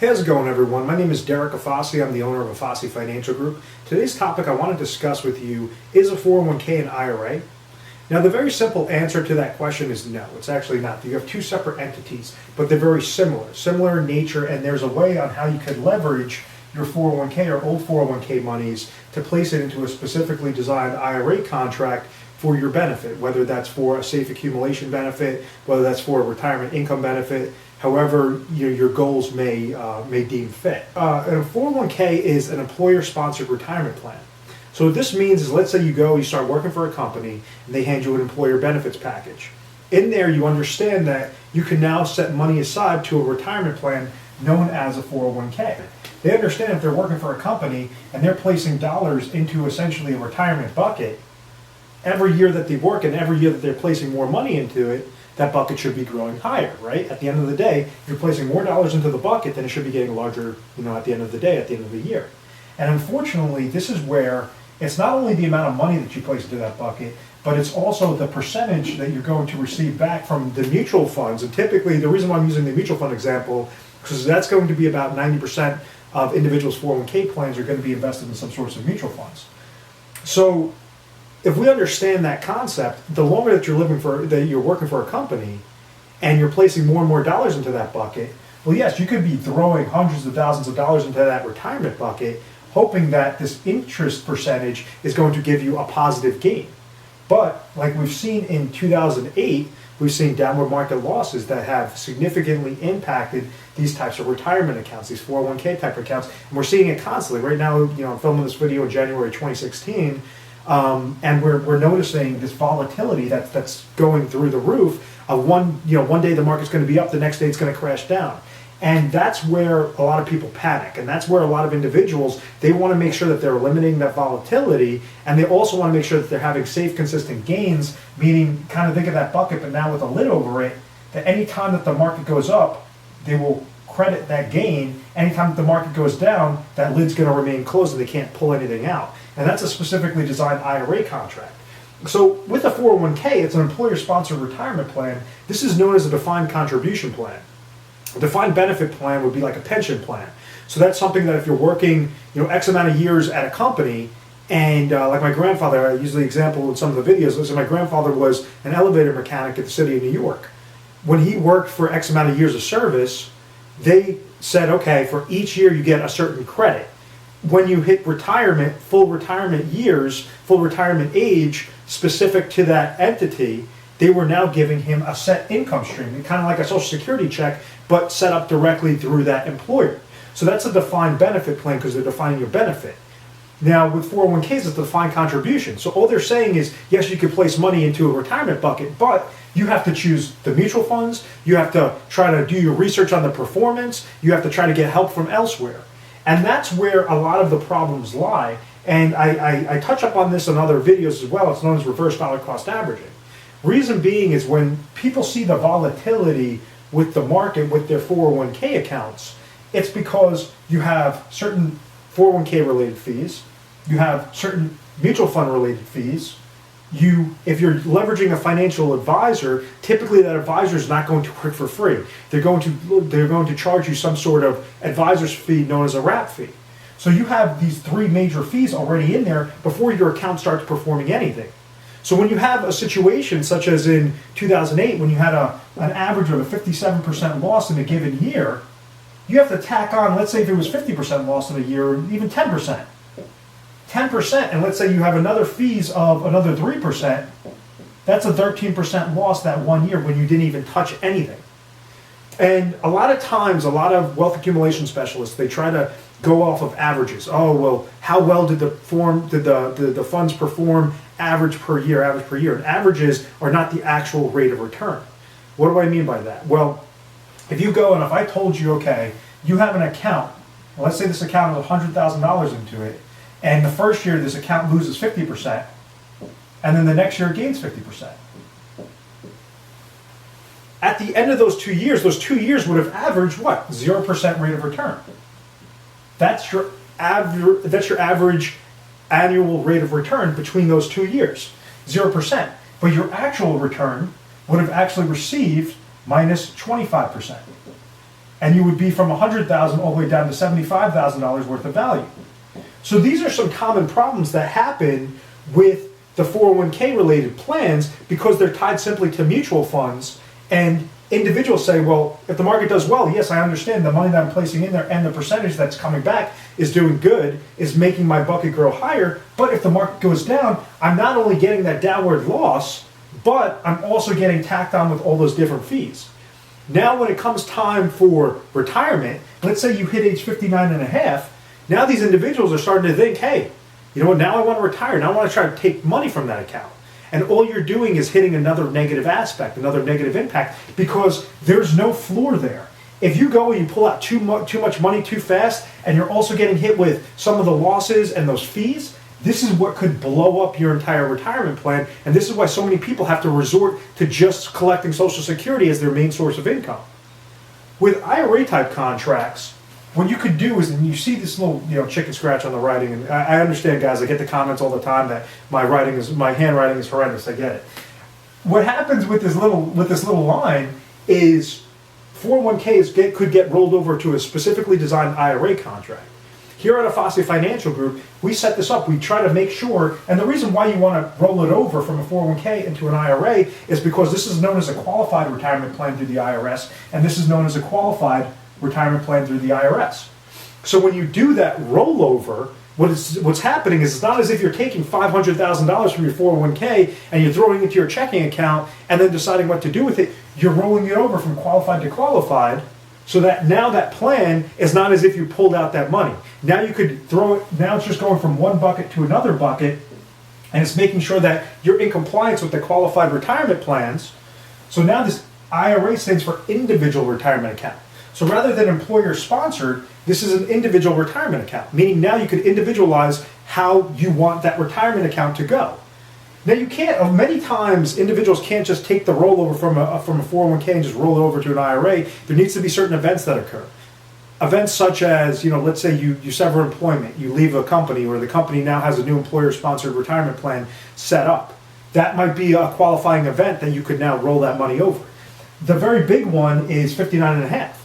Hey, how's it going, everyone? My name is Derek Afasi. I'm the owner of Afasi Financial Group. Today's topic I want to discuss with you is a 401k and IRA. Now, the very simple answer to that question is no. It's actually not. You have two separate entities, but they're very similar in nature, and there's a way on how you could leverage your 401k or old 401k monies to place it into a specifically designed IRA contract for your benefit, whether that's for a safe accumulation benefit, whether that's for a retirement income benefit, however your goals may deem fit. And a 401k is an employer-sponsored retirement plan. So what this means is, let's say you start working for a company, and they hand you an employer benefits package. In there, you understand that you can now set money aside to a retirement plan known as a 401k. They understand if they're working for a company and they're placing dollars into essentially a retirement bucket, every year that they work and every year that they're placing more money into it, that bucket should be growing higher, right? At the end of the day, you're placing more dollars into the bucket, then it should be getting larger, at the end of the day, at the end of the year. And unfortunately, this is where it's not only the amount of money that you place into that bucket, but it's also the percentage that you're going to receive back from the mutual funds. And typically, the reason why I'm using the mutual fund example, because that's going to be about 90% of individuals' 401k plans are going to be invested in some sorts of mutual funds. So if we understand that concept, the longer that you're working for a company and you're placing more and more dollars into that bucket, well, yes, you could be throwing hundreds of thousands of dollars into that retirement bucket, hoping that this interest percentage is going to give you a positive gain. But like we've seen in 2008, we've seen downward market losses that have significantly impacted these types of retirement accounts, these 401k type accounts. And we're seeing it constantly. Right now, I'm filming this video in January 2016, and we're noticing this volatility that's going through the roof. One day the market's going to be up, the next day it's going to crash down. And that's where a lot of people panic, and that's where a lot of individuals, they want to make sure that they're eliminating that volatility, and they also want to make sure that they're having safe, consistent gains, meaning kind of think of that bucket, but now with a lid over it, that any time that the market goes up, they will credit that gain. Anytime that the market goes down, that lid's going to remain closed and they can't pull anything out. And that's a specifically designed IRA contract. So with a 401k, it's an employer-sponsored retirement plan. This is known as a defined contribution plan. A defined benefit plan would be like a pension plan. So that's something that if you're working, X amount of years at a company, and like my grandfather, I use the example in some of the videos, so my grandfather was an elevator mechanic at the city of New York. When he worked for X amount of years of service, they said, okay, for each year you get a certain credit. When you hit retirement, full retirement years, full retirement age, specific to that entity, they were now giving him a set income stream, kind of like a Social Security check, but set up directly through that employer. So that's a defined benefit plan because they're defining your benefit. Now with 401ks, it's a defined contribution. So all they're saying is, yes, you can place money into a retirement bucket, but you have to choose the mutual funds, you have to try to do your research on the performance, you have to try to get help from elsewhere. And that's where a lot of the problems lie. And I touch up on this in other videos as well. It's known as reverse dollar cost averaging. Reason being is when people see the volatility with the market with their 401k accounts, it's because you have certain 401k related fees, you have certain mutual fund related fees. If you're leveraging a financial advisor, typically that advisor is not going to work for free. They're going to charge you some sort of advisor's fee known as a wrap fee. So you have these three major fees already in there before your account starts performing anything. So when you have a situation such as in 2008, when you had an average of a 57% loss in a given year, you have to tack on, let's say if it was 50% loss in a year, even 10%. 10%, and let's say you have another fees of another 3%, that's a 13% loss that 1 year when you didn't even touch anything. And a lot of times, a lot of wealth accumulation specialists, they try to go off of averages. Oh, well, how well did the funds perform average per year? And averages are not the actual rate of return. What do I mean by that? Well, if you go and if I told you, okay, you have an account, let's say this account has $100,000 into it, and the first year this account loses 50%, and then the next year it gains 50%. At the end of those 2 years would have averaged what? 0% rate of return. That's your average annual rate of return between those 2 years, 0%. But your actual return would have actually received minus 25%. and you would be from $100,000 all the way down to $75,000 worth of value. So these are some common problems that happen with the 401k related plans because they're tied simply to mutual funds, and individuals say, well, if the market does well, yes, I understand the money that I'm placing in there and the percentage that's coming back is doing good, is making my bucket grow higher, but if the market goes down, I'm not only getting that downward loss, but I'm also getting tacked on with all those different fees. Now when it comes time for retirement, let's say you hit age 59 and a half, now these individuals are starting to think, hey, you know what, now I want to retire, now I want to try to take money from that account. And all you're doing is hitting another negative aspect, another negative impact, because there's no floor there. If you go and you pull out too much money too fast, and you're also getting hit with some of the losses and those fees, this is what could blow up your entire retirement plan. And this is why so many people have to resort to just collecting Social Security as their main source of income. With IRA type contracts, what you could do is, and you see this little, chicken scratch on the writing, and I understand, guys, I get the comments all the time that my handwriting is horrendous. I get it. What happens with this little line is 401ks could get rolled over to a specifically designed IRA contract. Here at Afasi Financial Group, we set this up. We try to make sure, and the reason why you want to roll it over from a 401k into an IRA is because this is known as a qualified retirement plan through the IRS, and this is known as a qualified retirement plan through the IRS. So when you do that rollover, what's happening is it's not as if you're taking $500,000 from your 401k and you're throwing it into your checking account and then deciding what to do with it. You're rolling it over from qualified to qualified, so that now that plan is not as if you pulled out that money. Now you could throw it, now it's just going from one bucket to another bucket, and it's making sure that you're in compliance with the qualified retirement plans. So now this IRA stands for individual retirement account. So rather than employer sponsored, this is an individual retirement account, meaning now you could individualize how you want that retirement account to go. Now you can't, many times individuals can't just take the rollover from a 401k and just roll it over to an IRA. There needs to be certain events that occur. Events such as, let's say you sever employment, you leave a company, or the company now has a new employer-sponsored retirement plan set up. That might be a qualifying event that you could now roll that money over. The very big one is 59 and a half.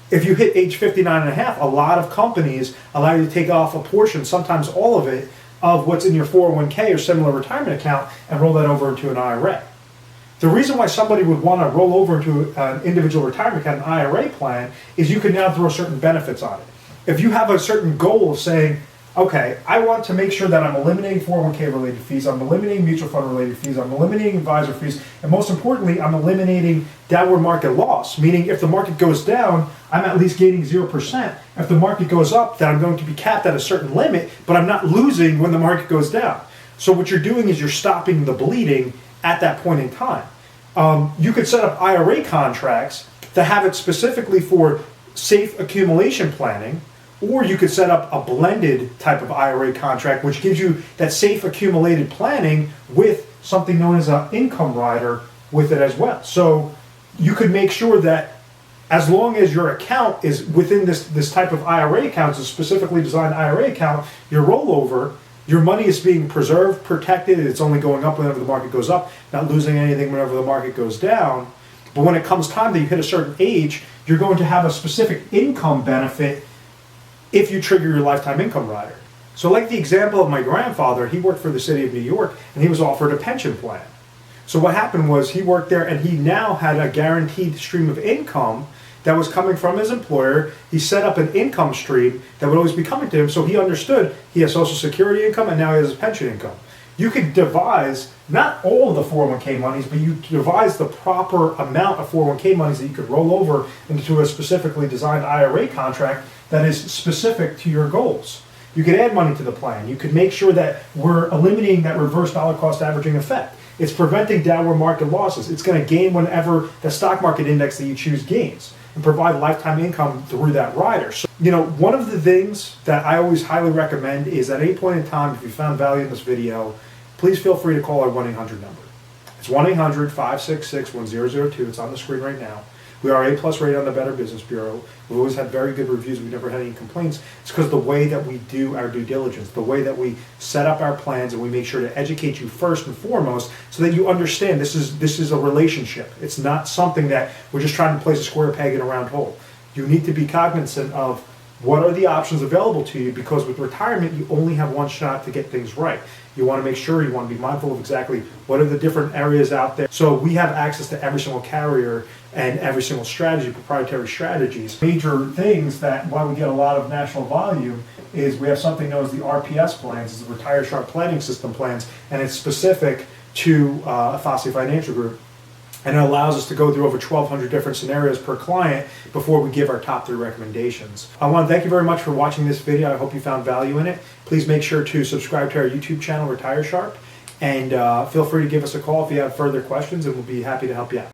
If you hit age 59 and a half, a lot of companies allow you to take off a portion, sometimes all of it, of what's in your 401k or similar retirement account and roll that over into an IRA. The reason why somebody would want to roll over into an individual retirement account, an IRA plan, is you can now throw certain benefits on it. If you have a certain goal of saying, okay, I want to make sure that I'm eliminating 401k related fees, I'm eliminating mutual fund related fees, I'm eliminating advisor fees, and most importantly, I'm eliminating downward market loss, meaning if the market goes down, I'm at least gaining 0%. If the market goes up, then I'm going to be capped at a certain limit, but I'm not losing when the market goes down. So what you're doing is you're stopping the bleeding at that point in time. You could set up IRA contracts to have it specifically for safe accumulation planning, or you could set up a blended type of IRA contract, which gives you that safe accumulated planning with something known as an income rider with it as well. So you could make sure that as long as your account is within this type of IRA accounts, a specifically designed IRA account, your rollover, your money is being preserved, protected, it's only going up whenever the market goes up, not losing anything whenever the market goes down. But when it comes time that you hit a certain age, you're going to have a specific income benefit if you trigger your lifetime income rider. So like the example of my grandfather, he worked for the city of New York and he was offered a pension plan. So what happened was he worked there and he now had a guaranteed stream of income that was coming from his employer. He set up an income stream that would always be coming to him, so he understood he has Social Security income and now he has his pension income. You could devise not all of the 401k monies, but you devise the proper amount of 401k monies that you could roll over into a specifically designed IRA contract that is specific to your goals. You could add money to the plan. You could make sure that we're eliminating that reverse dollar cost averaging effect. It's preventing downward market losses. It's going to gain whenever the stock market index that you choose gains, and provide lifetime income through that rider. So, one of the things that I always highly recommend is at any point in time, if you found value in this video, please feel free to call our 1-800 number. It's 1-800-566-1002. It's on the screen right now. We are A+ rated on the Better Business Bureau. We've always had very good reviews. We've never had any complaints. It's because of the way that we do our due diligence, the way that we set up our plans, and we make sure to educate you first and foremost so that you understand this is a relationship. It's not something that we're just trying to place a square peg in a round hole. you need to be cognizant of what are the options available to you, because with retirement, you only have one shot to get things right. You want to make sure, you want to be mindful of exactly what are the different areas out there. So we have access to every single carrier and every single strategy, proprietary strategies. Major things that why we get a lot of national volume is we have something known as the RPS plans, it's the Retire Sharp Planning System plans, and it's specific to Afasi Financial Group. And it allows us to go through over 1,200 different scenarios per client before we give our top 3 recommendations. I want to thank you very much for watching this video. I hope you found value in it. Please make sure to subscribe to our YouTube channel, Retire Sharp, and feel free to give us a call if you have further questions, and we'll be happy to help you out.